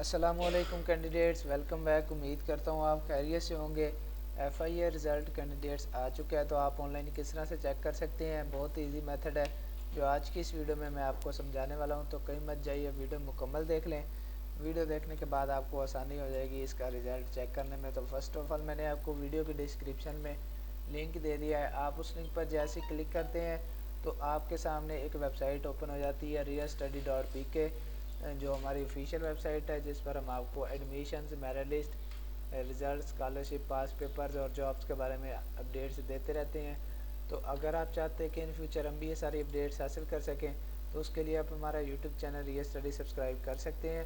अस्सलामुअलैकुम candidates, welcome back. उम्मीद करता हूँ आप खैरियत से होंगे। एफआईए रिज़ल्ट कैंडिडेट्स आ चुका है, तो आप ऑनलाइन किस तरह से चेक कर सकते हैं। बहुत इजी मेथड है जो आज की इस वीडियो में मैं आपको समझाने वाला हूँ। तो कहीं मत जाइए, वीडियो मुकम्मल देख लें। वीडियो देखने के बाद आपको आसानी हो जाएगी इसका रिज़ल्ट चेक करने में। तो फर्स्ट ऑफ ऑल मैंने आपको वीडियो की डिस्क्रिप्शन में लिंक दे दिया है। आप उस लिंक पर जैसे क्लिक करते हैं तो आपके सामने एक वेबसाइट ओपन हो जाती है, realstudy.pk, जो हमारी ऑफिशियल वेबसाइट है, जिस पर हम आपको admissions, merit list, result, scholarship, past papers और जॉब्स के बारे में अपडेट्स देते रहते हैं। तो अगर आप चाहते हैं कि इन फ्यूचर हम भी ये सारी अपडेट्स हासिल कर सकें, तो उसके लिए आप हमारा YouTube channel real study subscribe कर सकते हैं,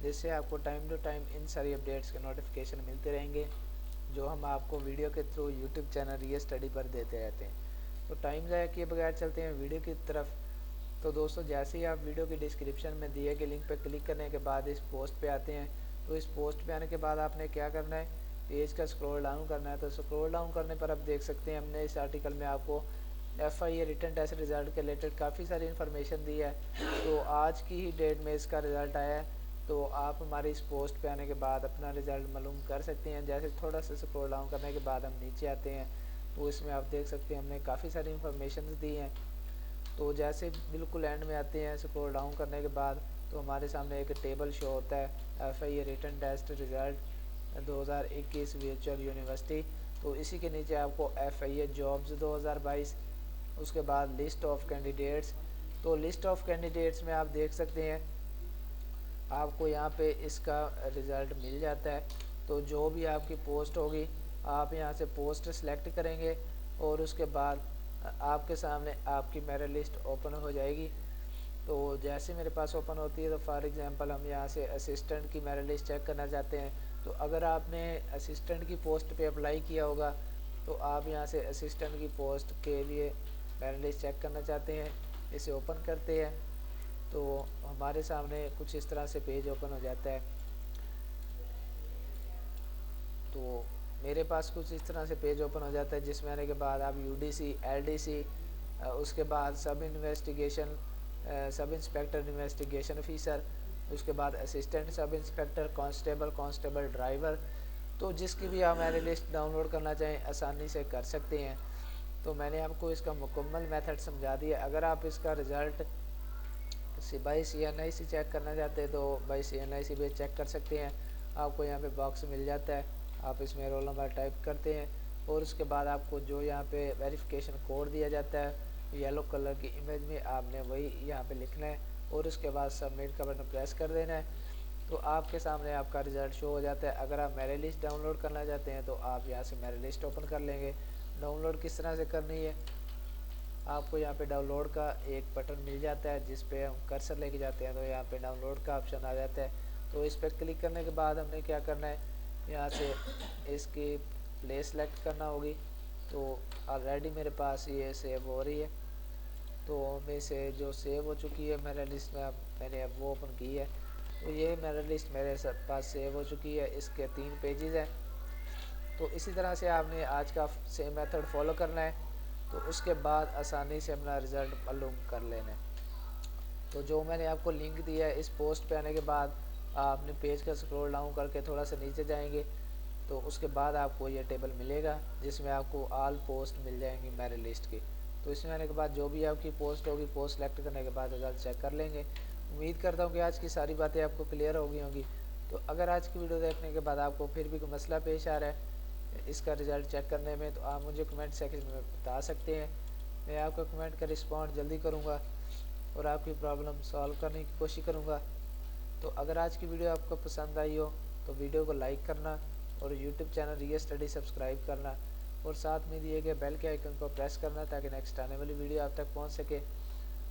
जिससे आपको टाइम टू टाइम इन सारी अपडेट्स के नोटिफिकेशन मिलते रहेंगे जो हम आपको वीडियो के through YouTube channel real study पर देते रहते हैं। तो टाइम ज़ाया किए बगैर चलते हैं वीडियो की तरफ। तो दोस्तों, जैसे ही आप वीडियो की डिस्क्रिप्शन में दिए गए लिंक पर क्लिक करने के बाद इस पोस्ट पे आते हैं, तो इस पोस्ट पे आने के बाद आपने क्या करना है, पेज का स्क्रॉल डाउन करना है। तो स्क्रॉल डाउन करने पर आप देख सकते हैं हमने इस आर्टिकल में आपको एफआईए रिटन टेस्ट रिज़ल्ट के रिलेटेड काफ़ी सारी इन्फॉर्मेशन दी है। तो आज की ही डेट में इसका रिज़ल्ट आया है। तो आप हमारी इस पोस्ट पे आने के बाद अपना रिज़ल्ट मालूम कर सकते हैं। जैसे थोड़ा सा स्क्रॉल डाउन करने के बाद हम नीचे आते हैं, तो इसमें आप देख सकते हैं हमने काफ़ी सारी इन्फॉर्मेशन दी हैं। तो जैसे बिल्कुल एंड में आते हैं स्क्रॉल डाउन करने के बाद, तो हमारे सामने एक टेबल शो होता है, FIA written test result 2021 virtual university. तो इसी के नीचे आपको एफआईए जॉब्स 2022, उसके बाद लिस्ट ऑफ कैंडिडेट्स। तो लिस्ट ऑफ कैंडिडेट्स में आप देख सकते हैं आपको यहाँ पे इसका रिज़ल्ट मिल जाता है। तो जो भी आपकी पोस्ट होगी, आप यहाँ से पोस्ट सेलेक्ट करेंगे और उसके बाद आपके सामने आपकी मेरिट लिस्ट ओपन हो जाएगी। तो जैसे मेरे पास ओपन होती है, तो फॉर एग्जांपल हम यहाँ से असिस्टेंट की मेरिट लिस्ट चेक करना चाहते हैं। तो अगर आपने असिस्टेंट की पोस्ट पे अप्लाई किया होगा, तो आप यहाँ से असिस्टेंट की पोस्ट के लिए मेरिट लिस्ट चेक करना चाहते हैं, इसे ओपन करते हैं। तो हमारे सामने कुछ इस तरह से पेज ओपन हो जाता है। तो मेरे पास कुछ इस तरह से पेज ओपन हो जाता है, जिसमें आने के बाद आप यूडीसी, एलडीसी, उसके बाद सब इंस्पेक्टर इन्वेस्टिगेशन ऑफिसर, उसके बाद assistant sub inspector, constable, constable driver, तो जिसकी भी आप मेरी लिस्ट डाउनलोड करना चाहें आसानी से कर सकते हैं। तो मैंने आपको इसका मुकम्मल मेथड समझा दिया। अगर आप इसका रिज़ल्ट बाई CNIC चेक करना चाहते हैं, तो बाई CNIC भी चेक कर सकते हैं। आपको यहाँ पे बॉक्स मिल जाता है, आप इसमें रोल नंबर टाइप करते हैं और उसके बाद आपको जो यहाँ पे वेरिफिकेशन कोड दिया जाता है येलो कलर की इमेज में, आपने वही यहाँ पे लिखना है और उसके बाद सबमिट का बटन प्रेस कर देना है। तो आपके सामने आपका रिज़ल्ट शो हो जाता है। अगर आप मेरी लिस्ट डाउनलोड करना चाहते हैं, तो आप यहाँ से मेरी लिस्ट ओपन कर लेंगे। डाउनलोड किस तरह से करनी है, आपको यहाँ पे डाउनलोड का एक बटन मिल जाता है, जिस पे हम कर्सर लेके जाते हैं, तो यहाँ पे डाउनलोड का ऑप्शन आ जाता है। तो इस पर क्लिक करने के बाद हमने क्या करना है, यहाँ से इसकी प्ले सेलेक्ट करना होगी। तो ऑलरेडी मेरे पास ये सेव हो रही है, तो में से जो सेव हो चुकी है मेरे लिस्ट में, अब मैंने अब वो ओपन की है। तो ये मेरा लिस्ट मेरे पास सेव हो चुकी है। इसके 3 पेजेस हैं। तो इसी तरह से आपने आज का सेम मेथड फॉलो करना है, तो उसके बाद आसानी से अपना रिज़ल्ट मालूम कर लेना है। तो जो मैंने आपको लिंक दिया है, इस पोस्ट पे आने के बाद आपने पेज का स्क्रॉल डाउन करके थोड़ा सा नीचे जाएंगे, तो उसके बाद आपको ये टेबल मिलेगा, जिसमें आपको ऑल पोस्ट मिल जाएंगी मेरी लिस्ट की। तो इसमें आने के बाद जो भी आपकी पोस्ट होगी, पोस्ट सेलेक्ट करने के बाद रिज़ल्ट चेक कर लेंगे। उम्मीद करता हूँ कि आज की सारी बातें आपको क्लियर हो गई होंगी। तो अगर आज की वीडियो देखने के बाद आपको फिर भी कोई मसला पेश आ रहा है इसका रिज़ल्ट चेक करने में, तो आप मुझे कमेंट सेक्शन में बता सकते हैं। मैं आपका कमेंट का रिस्पॉन्ड जल्दी करूँगा और आपकी प्रॉब्लम सॉल्व करने की कोशिश करूँगा। तो अगर आज की वीडियो आपको पसंद आई हो, तो वीडियो को लाइक करना और YouTube channel real study subscribe करना और साथ में दिए गए बेल के आइकन को प्रेस करना, ताकि नेक्स्ट आने वाली वीडियो आप तक पहुंच सके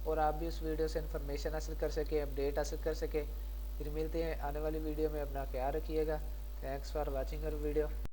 और आप भी उस वीडियो से इन्फॉर्मेशन हासिल कर सकें, अपडेट हासिल कर सकें। फिर मिलते हैं आने वाली वीडियो में। अपना ख्याल रखिएगा। Thanks for watching our video.